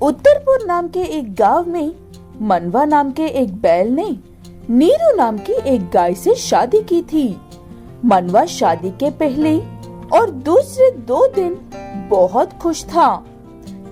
उत्तरपुर नाम के एक गांव में मनवा नाम के एक बैल ने नीरू नाम की एक गाय से शादी की थी। मनवा शादी के पहले और दूसरे 2 दिन बहुत खुश था।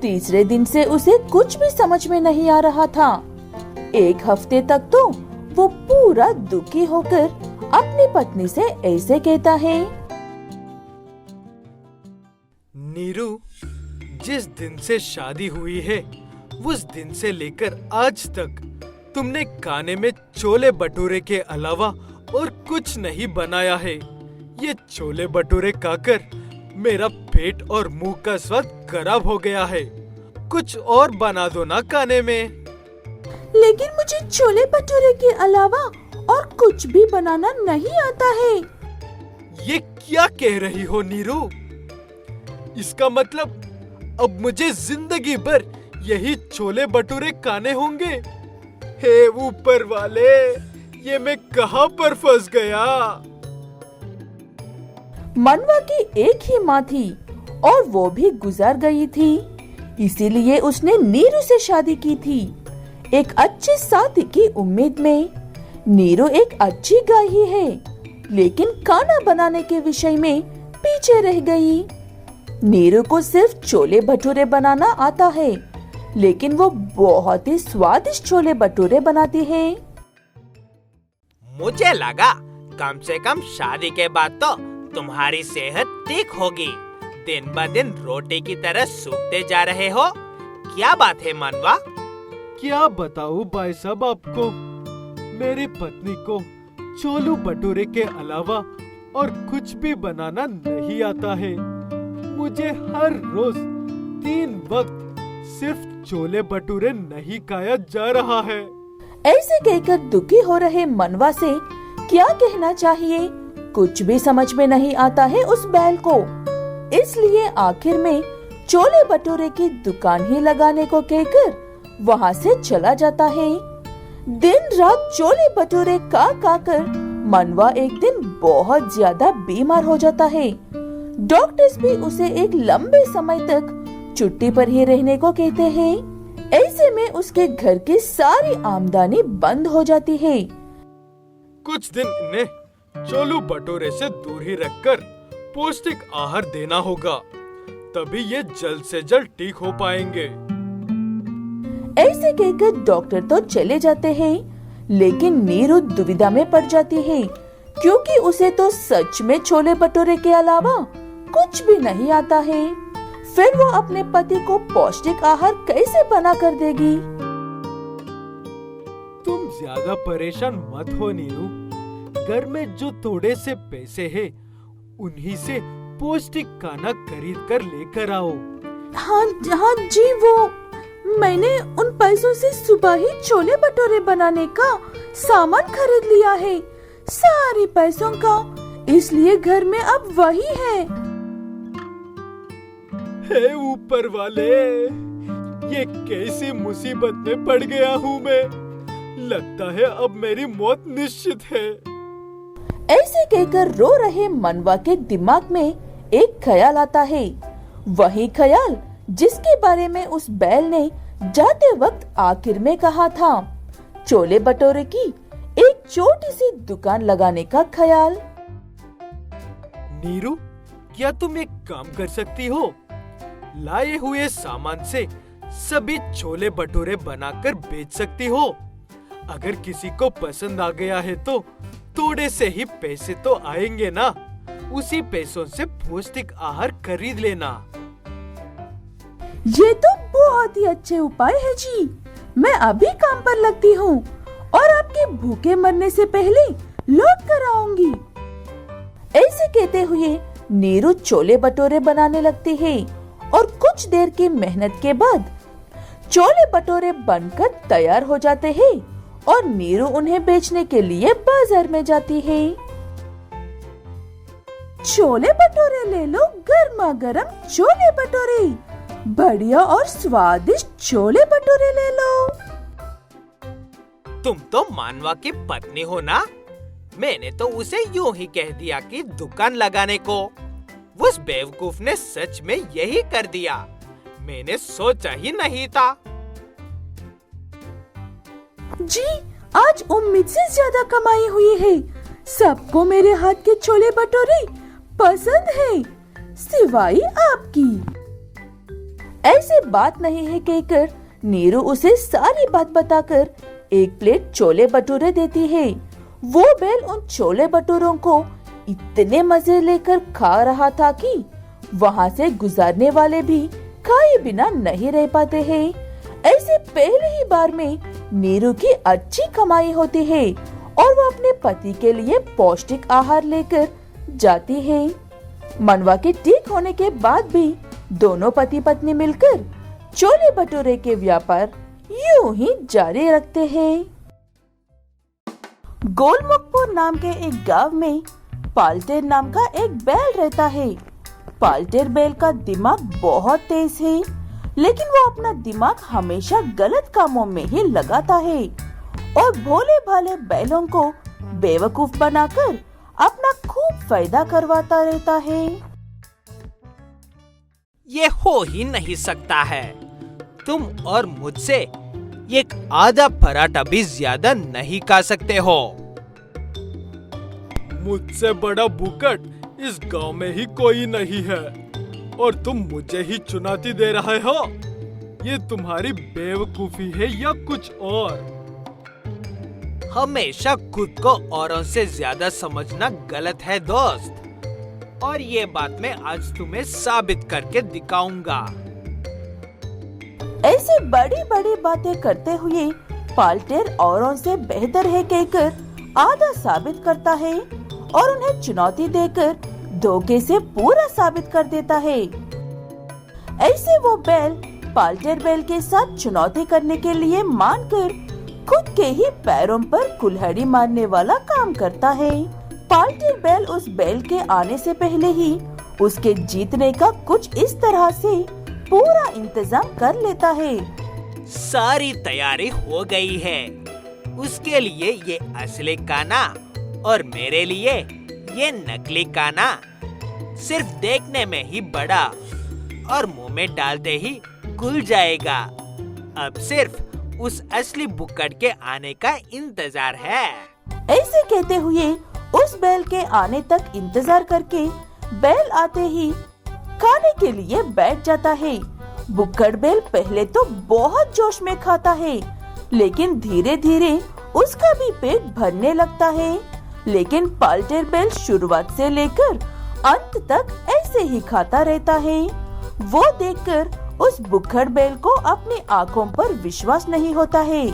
तीसरे दिन से उसे कुछ भी समझ में नहीं आ रहा था। 1 हफ्ते तक तो वो पूरा दुखी होकर अपनी पत्नी से ऐसे कहता है, नीरू, जिस दिन से शादी हुई है उस दिन से लेकर आज तक तुमने खाने में छोले भटूरे के अलावा और कुछ नहीं बनाया है। ये छोले भटूरे खाकर मेरा पेट और मुंह का स्वाद खराब हो गया है। कुछ और बना दो ना खाने में। लेकिन मुझे छोले भटूरे के अलावा और कुछ भी बनाना नहीं आता है। ये क्या कह रही हो नीरू? इसका मतलब अब मुझे जिंदगी भर यही छोले भटूरे खाने होंगे? हे ऊपर वाले, ये मैं कहां पर फंस गया? मनवा की एक ही माँ थी और वो भी गुजर गई थी, इसीलिए उसने नीरू से शादी की थी, एक अच्छी शादी की उम्मीद में। नीरू एक अच्छी गाय ही है, लेकिन खाना बनाने के विषय में पीछे रह गई। नीरू को सिर्फ छोले भटूरे बनाना आता है, लेकिन वो बहुत ही स्वादिष्ट छोले भटूरे बनाती है। मुझे लगा कम से कम शादी के बाद तो तुम्हारी सेहत ठीक होगी। दिन ब दिन रोटी की तरह सूखते जा रहे हो। क्या बात है मनवा? क्या बताऊं भाई साहब आपको, मेरी पत्नी को छोले भटूरे के अलावा और कुछ भी बनाना नहीं आता है। मुझे हर रोज 3 वक्त सिर्फ छोले भटूरे नहीं खाया जा रहा है। ऐसे कहकर दुखी हो रहे मनवा से क्या कहना चाहिए, कुछ भी समझ में नहीं आता है उस बैल को। इसलिए आखिर में छोले भटूरे की दुकान ही लगाने को कहकर वहाँ से चला जाता है। दिन रात छोले भटूरे खा कर मनवा एक दिन बहुत ज्यादा बीमार हो जाता है। डॉक्टर्स भी उसे एक लंबे समय तक छुट्टी पर ही रहने को कहते हैं। ऐसे में उसके घर की सारी आमदनी बंद हो जाती है। कुछ दिन इन्हें छोले भटूरे से दूर ही रखकर पौष्टिक आहार देना होगा, तभी ये जल्द से जल्द ठीक हो पाएंगे। ऐसे कहकर डॉक्टर तो चले जाते हैं, लेकिन नीरू दुविधा में पड़ जाती है, क्योंकि उसे तो सच में छोले भटूरे के अलावा कुछ भी नहीं आता है। फिर वो अपने पति को पौष्टिक आहार कैसे बना कर देगी? तुम ज्यादा परेशान मत हो नीरू। घर में जो थोड़े से पैसे हैं, उन्हीं से पौष्टिक खाना खरीद कर लेकर आओ। हाँ जी, वो मैंने उन पैसों से सुबह ही छोले भटूरे बनाने का सामान खरीद लिया है, सारे पैसों का। इसलिए घर में अब वही है। हे ऊपर वाले, ये कैसी मुसीबत में पड़ गया हूँ मैं। लगता है अब मेरी मौत निश्चित है। ऐसे कहकर रो रहे मनवा के दिमाग में एक ख्याल आता है, वही ख्याल जिसके बारे में उस बैल ने जाते वक्त आखिर में कहा था, छोले भटूरे की एक छोटी सी दुकान लगाने का ख्याल। नीरू, क्या तुम एक काम कर सकती हो? लाए हुए सामान से सभी छोले भटूरे बनाकर बेच सकती हो। अगर किसी को पसंद आ गया है तो थोड़े से ही पैसे तो आएंगे ना, उसी पैसों से पौष्टिक आहार खरीद लेना। ये तो बहुत ही अच्छे उपाय है जी। मैं अभी काम पर लगती हूँ और आपके भूखे मरने से पहले लौट कर आऊंगी। ऐसे कहते हुए नीरू छोले भटूरे बनाने लगती है और कुछ देर की मेहनत के बाद छोले भटूरे बनकर तैयार हो जाते हैं और नीरू उन्हें बेचने के लिए बाजार में जाती है। छोले भटूरे ले लो, गर्मा गर्म छोले भटूरे, बढ़िया और स्वादिष्ट छोले भटूरे ले लो। तुम तो मानवा की पत्नी हो ना? मैंने तो उसे यूं ही कह दिया कि दुकान लगाने को। उस बेवकूफ ने सच में यही कर दिया। मैंने सोचा ही नहीं था। जी, आज उम्मीद से ज्यादा कमाई हुई है। सबको मेरे हाथ के छोले भटूरे पसंद है, सिवाय आपकी। ऐसी बात नहीं है कहकर नीरू उसे सारी बात बताकर एक प्लेट छोले भटूरे देती है। वो बैल उन छोले भटूरों को इतने मजे लेकर खा रहा था कि वहाँ से गुजरने वाले भी खाए बिना नहीं रह पाते हैं। ऐसे पहले ही बार में नीरू की अच्छी कमाई होती है और वो अपने पति के लिए पौष्टिक आहार लेकर जाती है। मनवा के ठीक होने के बाद भी दोनों पति पत्नी मिलकर छोले भटूरे के व्यापार यूं ही जारी रखते हैं। गोलमुखपुर नाम के एक गांव में पाल्टेर नाम का एक बैल रहता है। पाल्टेर बैल का दिमाग बहुत तेज है, लेकिन वो अपना दिमाग हमेशा गलत कामों में ही लगाता है और भोले भाले बैलों को बेवकूफ बनाकर अपना खूब फायदा करवाता रहता है। ये हो ही नहीं सकता है। तुम और मुझसे एक आधा पराठा भी ज्यादा नहीं खा सकते हो। मुझसे बड़ा भूकट इस गांव में ही कोई नहीं है और तुम मुझे ही चुनौती दे रहे हो। ये तुम्हारी बेवकूफी है या कुछ और? हमेशा खुद को औरों से ज्यादा समझना गलत है दोस्त, और ये बात मैं आज तुम्हें साबित करके दिखाऊंगा। ऐसी बड़ी बड़ी बातें करते हुए पाल्टेर औरों से बेहतर है कहकर आधा साबित करता है और उन्हें चुनौती देकर धोखे से पूरा साबित कर देता है। ऐसे वो बैल पाल्टेर बैल के साथ चुनौती करने के लिए मानकर खुद के ही पैरों पर कुल्हाड़ी मारने वाला काम करता है। पाल्टेर बैल उस बैल के आने से पहले ही उसके जीतने का कुछ इस तरह से पूरा इंतजाम कर लेता है। सारी तैयारी हो गई है। उसके लिए ये असली काना और मेरे लिए ये नकली काना सिर्फ देखने में ही बड़ा और मुंह में डालते ही घुल जाएगा। अब सिर्फ उस असली बुक्कड़ के आने का इंतजार है। ऐसे कहते हुए उस बैल के आने तक इंतजार करके बैल आते ही खाने के लिए बैठ जाता है। बुक्कड़ बैल पहले तो बहुत जोश में खाता है, लेकिन धीरे धीरे उसका भी पेट भरने लगता है। लेकिन पाल्टेर बैल शुरुआत से लेकर अंत तक ऐसे ही खाता रहता है। वो देखकर उस बुक्कड़ बैल को अपनी आंखों पर विश्वास नहीं होता है।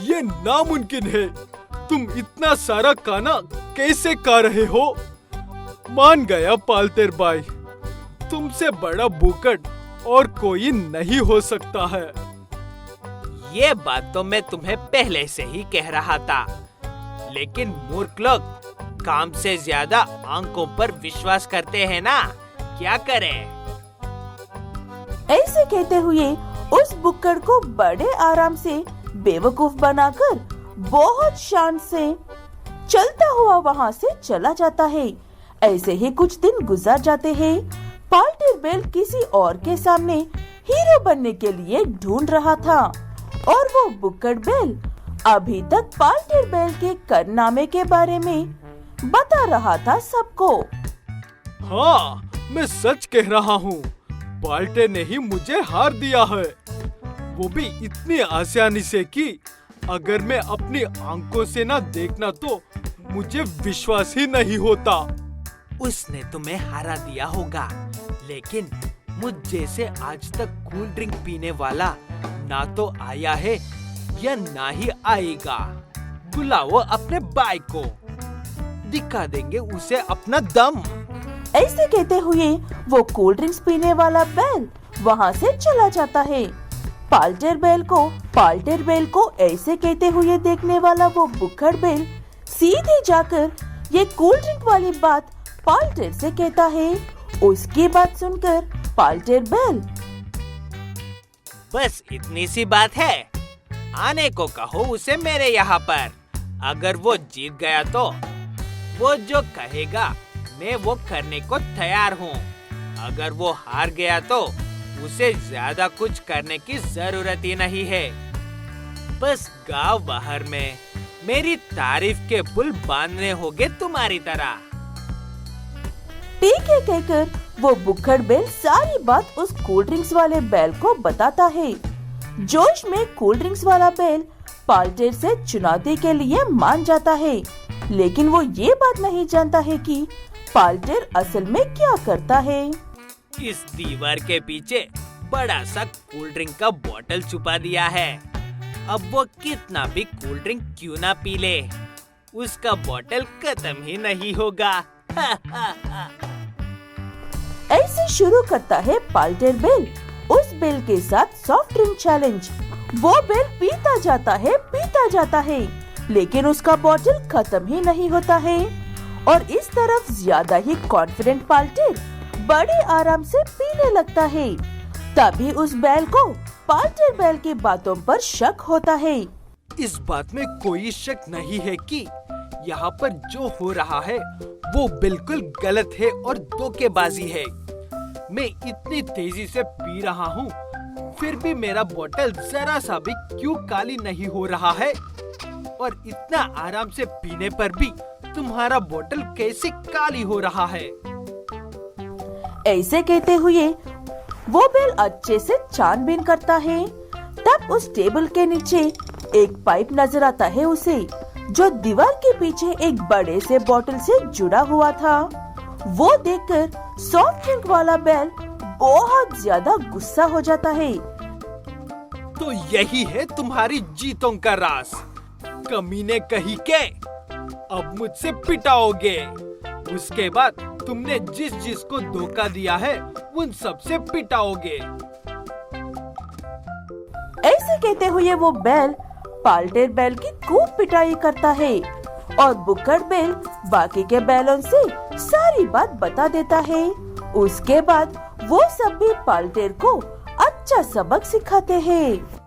ये नामुमकिन है। तुम इतना सारा खाना कैसे खा रहे हो? मान गया पाल्टेर भाई, तुमसे बड़ा भूकट और कोई नहीं हो सकता है। ये बात तो मैं तुम्हें पहले से ही कह रहा था, लेकिन मूर्ख लोग काम से ज्यादा आंखों पर विश्वास करते हैं ना, क्या करें? ऐसे कहते हुए उस बुक्कड़ को बड़े आराम से बेवकूफ बनाकर बहुत शान से चलता हुआ वहाँ से चला जाता है। ऐसे ही कुछ दिन गुजर जाते हैं। पाल्टेर बैल किसी और के सामने हीरो बनने के लिए ढूंढ रहा था और वो बुक्कड़ बैल अभी तक पाल्टेर बैल के कारनामे के बारे में बता रहा था सबको। हाँ, मैं सच कह रहा हूँ। पाल्टेर ने ही मुझे हार दिया है, वो भी इतनी आसानी से कि अगर मैं अपनी आंखों से ना देखना तो मुझे विश्वास ही नहीं होता। उसने तुम्हें हरा दिया होगा, लेकिन मुझ जैसे आज तक कूल ड्रिंक पीने वाला ना तो आया है या ना ही आएगा। बुलाओ अपने भाई को, दिखा देंगे उसे अपना दम। ऐसे कहते हुए वो कोल्ड ड्रिंक्स पीने वाला बैल वहाँ से चला जाता है। पाल्टेर बैल को ऐसे कहते हुए देखने वाला वो बुक्कड़ बैल सीधे जाकर ये कोल्ड ड्रिंक वाली बात पाल्टेर से कहता है। उसकी बात सुनकर पाल्टेर बैल, बस इतनी सी बात है, आने को कहो उसे मेरे यहाँ पर। अगर वो जीत गया तो वो जो कहेगा मैं वो करने को तैयार हूँ। अगर वो हार गया तो उसे ज्यादा कुछ करने की जरूरत ही नहीं है। बस गांव बाहर में मेरी तारीफ के पुल बांधने होंगे तुम्हारी तरह। ठीक है कहकर वो बुक्खड़ बैल सारी बात उस कोल्ड ड्रिंक्स वाले बैल को बताता है। जोश में कोल्ड ड्रिंक्स वाला बैल पाल्टेर से चुनौती के लिए मान जाता है, लेकिन वो ये बात नहीं जानता है कि पाल्टेर असल में क्या करता है। इस दीवार के पीछे बड़ा सा कोल्ड ड्रिंक का बोतल छुपा दिया है। अब वो कितना भी कोल्ड ड्रिंक क्यों ना पी ले, उसका बोतल खत्म ही नहीं होगा। ऐसे शुरू करता है पाल्टेर बेल उस बेल के साथ सॉफ्ट ड्रिंक चैलेंज। वो बेल पीता जाता है, लेकिन उसका बोतल खत्म ही नहीं होता है। और इस तरफ ज्यादा ही कॉन्फिडेंट पाल्टेर बड़े आराम से पीने लगता है। तभी उस बैल को पाल्टेर बैल की बातों पर शक होता है। इस बात में कोई शक नहीं है कि यहाँ पर जो हो रहा है वो बिल्कुल गलत है और धोखेबाजी है। मैं इतनी तेजी से पी रहा हूँ, फिर भी मेरा बोतल जरा सा भी क्यों काली नहीं हो रहा है, और इतना आराम से पीने पर भी तुम्हारा बोतल कैसे काली हो रहा है। ऐसे कहते हुए वो बैल अच्छे से छानबीन करता है। तब उस टेबल के नीचे एक पाइप नजर आता है उसे, जो दीवार के पीछे एक बड़े से बोतल से जुड़ा हुआ था। वो देखकर सॉफ्ट ड्रिंक वाला बैल बहुत ज्यादा गुस्सा हो जाता है। तो यही है तुम्हारी जीतों का राज, कमीने कहीं के। अब मुझसे पिटाओगे। उसके बाद तुमने जिस को धोखा दिया है उन सब से पिटाओगे। ऐसे कहते हुए वो बैल पाल्टेर बैल की खूब पिटाई करता है और बुक्खड़ बैल बाकी के बैलों से सारी बात बता देता है। उसके बाद वो सब भी पाल्टेर को अच्छा सबक सिखाते हैं।